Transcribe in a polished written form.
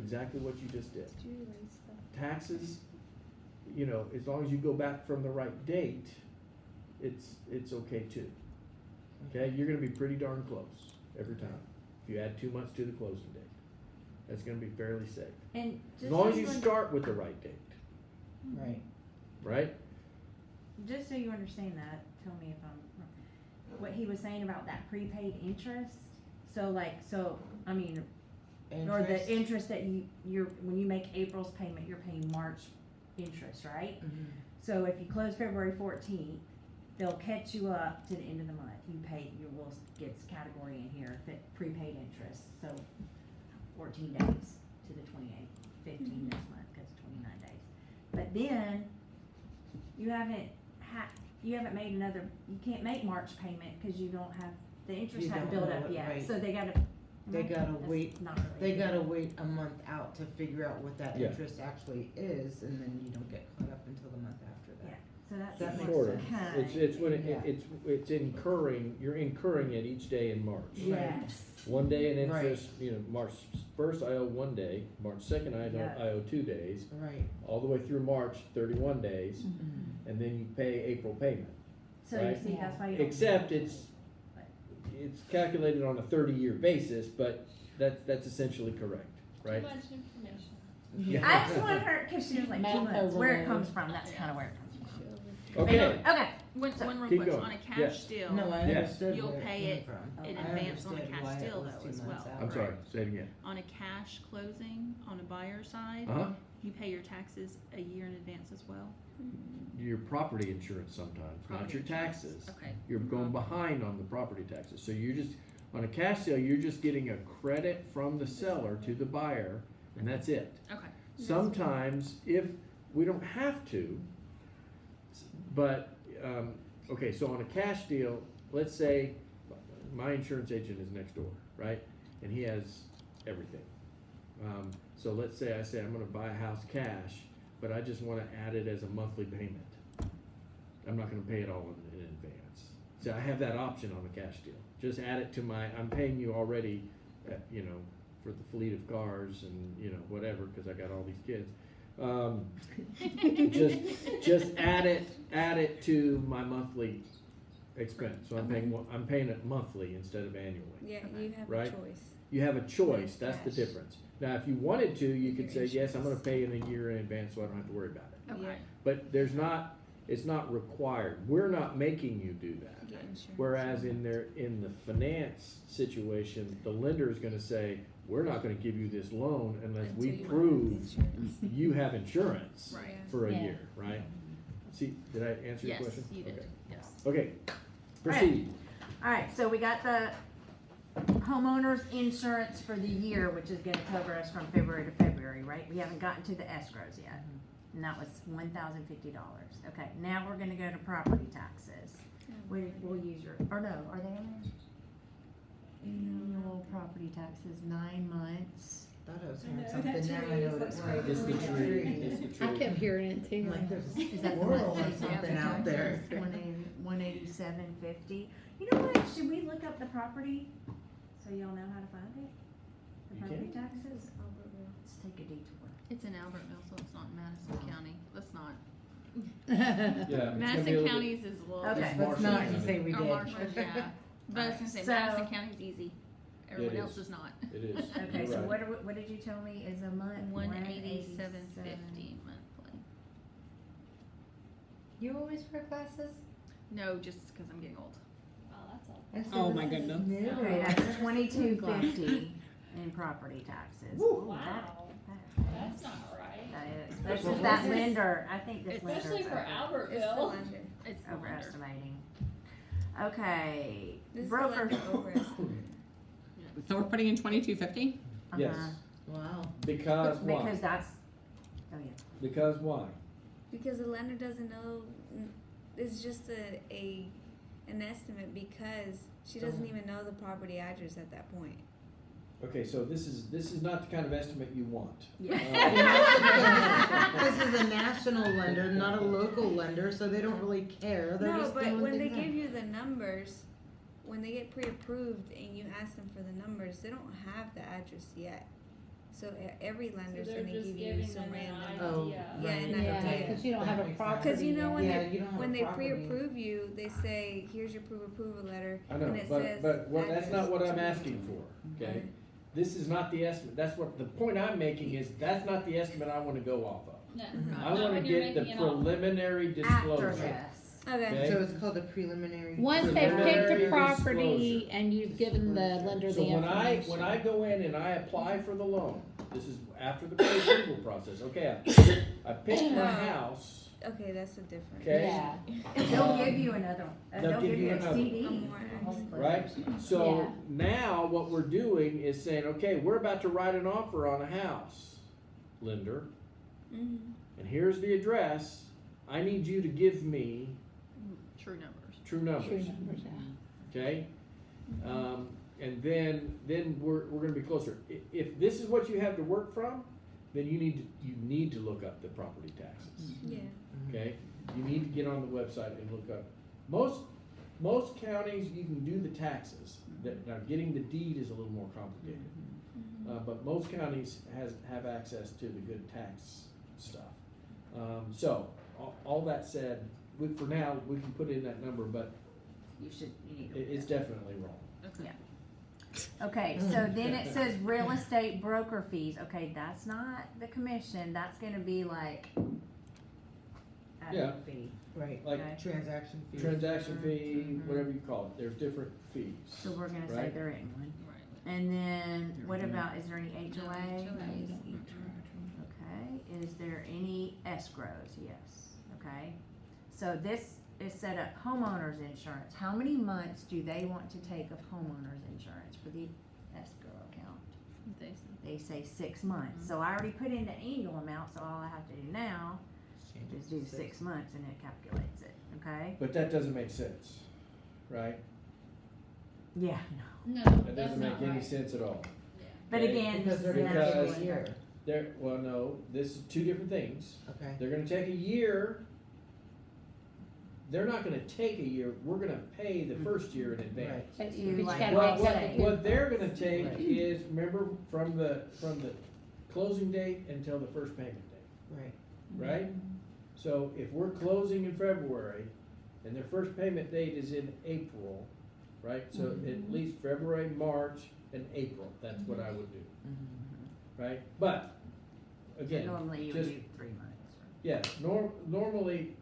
exactly what you just did. Julie stuff. Taxes, you know, as long as you go back from the right date, it's okay too. Okay, you're gonna be pretty darn close every time. If you add 2 months to the closing date, that's gonna be fairly safe. And As just long so as you un- start with the right date, Right. right? Just so you understand that, tell me if I'm wrong. What he was saying about that prepaid interest, I mean, or the interest that you're, when you make April's payment, you're paying March interest, right? Mhm. So if you close February 14th, they'll catch you up to the end of the month. You pay, you will get category in here, prepaid interest, so 14 days to the 28th, 15 this month, cause it's 29 days. But then, you haven't made another, you can't make March payment, cause you don't have, the interest You haven't don't built know up it, yet, right. so they gotta. They gotta that's wait- not really They a big gotta deal. wait a month out to figure out what that Yeah. interest actually is, and then you don't get caught up until the month after that. Yeah. So that's. That makes Sort of. sense. It's when Yeah. it's incurring, you're incurring it each day in March. Yes. 1 day in Right. interest, you know, March 1st I owe 1 day, March 2nd Yeah. I owe 2 days, Right. all the way through March, 31 days, Mhm. and then you pay April payment. So you Right. see, that's why you don't. Except it's calculated on a 30-year basis, but that's essentially correct, right? Too much information. Yeah. I just want her, cause she was like 2 Math months, where it overload. comes from, that's kinda where it comes from. Okay, Okay, One real Keep quick, going. on a cash Yes. deal, No, I Yes. understood You'll where pay came it from. in I advance on a understood cash why it deal was though 2 as months well. out. I'm sorry, say it again. on a cash closing, on a buyer's side, Uh-huh, you pay your taxes a year in advance as well? your property insurance sometimes, not Property your insurance. taxes. Okay. You're going behind on the property taxes, so you're just, on a cash sale, you're just getting a credit from the seller to the buyer, and that's it. Okay. Sometimes, if, we don't have to, but, okay, so on a cash deal, let's say my insurance agent is next door, right? And he has everything. So let's say I say I'm gonna buy a house cash, but I just wanna add it as a monthly payment. I'm not gonna pay it all in advance. So I have that option on a cash deal. Just add it to my, I'm paying you already, you know, for the fleet of cars and, you know, whatever, cause I got all these kids. Just add it to my monthly expense. So I'm paying it monthly instead of annually. Yeah, you have Right? a choice. You have a choice, that's the Cash. difference. Now, if you wanted to, you could Your say, yes, I'm gonna insurance. pay in a year in advance, so I don't have to worry about it. Okay. Yeah. But it's not required. We're not making you do that. Get insurance. Whereas in the finance situation, the lender is gonna say, we're not gonna give you this loan unless Until we you have prove insurance. you have insurance Right. Yeah. for a Yeah. year, right? See, did I answer your Yes, question? you did, Okay. yes. Okay, proceed. alright, so we got the homeowner's insurance for the year, which is gonna cover us from February to February, right? We haven't gotten to the escrows yet, and that was $1,050. Okay, now we're gonna go to property taxes. We'll use your, or no, are they on there? Annual property taxes, 9 months. Thought I was I know, hearing something, that now I tree know is what it like was. scraping It's the tree, it's the I tree. kept hearing it too. Like there's a Is that the squirrel or monthly something out there. 187.50. You know what, should we look up the property, so y'all know how to find it? The You property can. taxes? Let's take a detour. It's in Albertville, so it's not in Madison County. Let's not. Yeah. Madison County's is a little. Okay. Let's not say we Or did. Marshall, yeah. But I was gonna say, So- Madison County's easy. Everyone is. else is not. It is. Okay, You're so right. what did you tell me is a month? 187.50 monthly. You always wear glasses? No, just because I'm getting old. Oh, that's all. I said Oh, this my is goodness. new. Okay, that's 22.50 in property taxes. Woo. Wow, That- that's not right. that is, that's Well, just that this is- lender, I think this lender's Especially for over- Albertville. It's the lender. overestimating. Okay, This is broker. the overestimate. So we're putting in 2250? Yes, Wow. because why? Because that's, oh yeah. Because why? Because the lender doesn't know, it's just an estimate because she doesn't even know the property address at that point. Okay, so this is not the kind of estimate you want. Yeah. This is a national lender, not a local lender, so they don't really care. They're No, just but throwing when they things out. give you the numbers, when they get pre-approved and you ask them for the numbers, they don't have the address yet. So every lender's they're gonna just give you giving some them an random. Oh, idea. Yeah, right. an Yeah, idea. because you don't have a That makes property. Cause you know when Yeah, they, you don't have when a they property. pre-approve you, they say, here's your pre-approval letter, I know, and it says. but what, that's not what I'm address. asking for, okay? Right. This is not the estimate, that's what, the point I'm making is, that's not the estimate I wanna go off of. No, I not wanna when you're get the making an offer. preliminary After disclosure. this. Okay, Okay. So it's called a preliminary. Once they've picked Preliminary the property disclosure. and you've given the lender the So when information. I go in and I apply for the loan, this is after the pre-approval process, okay, I picked my house, okay, that's a different. okay? Yeah, They'll give you another, They'll give you a another. CD. A more a home Right? purchase. So Yeah. now what we're doing is saying, okay, we're about to write an offer on a house, lender, Mhm. and here's the address. I need you to give me True numbers. true true numbers, numbers, yeah. okay? And then we're gonna be closer. If this is what you have to work from, then you need to look up the property taxes, Yeah. okay? You need to get on the website and look up. Most counties, you can do the taxes. Now, getting the deed is a little more complicated. But most counties have access to the good tax stuff. So, all that said, for now, we can put in that number, but You need to. it's definitely wrong. Okay. Okay, so then it says real estate broker fees, okay, that's not the commission, that's gonna be like. Yeah. admin fee. Right, Like Okay. transaction fees. transaction fee, Mhm. whatever you call it, there's different fees. So we're gonna say Right. there ain't one. Right. And then, what about, is there any HOA? HOAs. Okay, is there any escrows? Yes, okay. So this is set up homeowners insurance. How many months do they want to take of homeowners insurance for the escrow account? They said. They say 6 months. So I already put in the annual amount, so all I have to do now Change it is to do 6 months and it calculates it, okay? But that doesn't make sense, right? Yeah, no. No, That that's doesn't not make any right. sense at all. But Okay, again, Because they're gonna Because- take a year, No, this is two different things. okay? They're gonna take a year. They're not gonna take a year, we're gonna pay the first year in advance. But You you like gotta What, make what, that. what they're gonna take Right. is, remember, from the closing date until the first payment date, Right. right? So if we're closing in February, and their first payment date is in April, right? So at least February, March, and April, that's what I would do, right? But, again, Normally you would just- do 3 months. yeah, normally,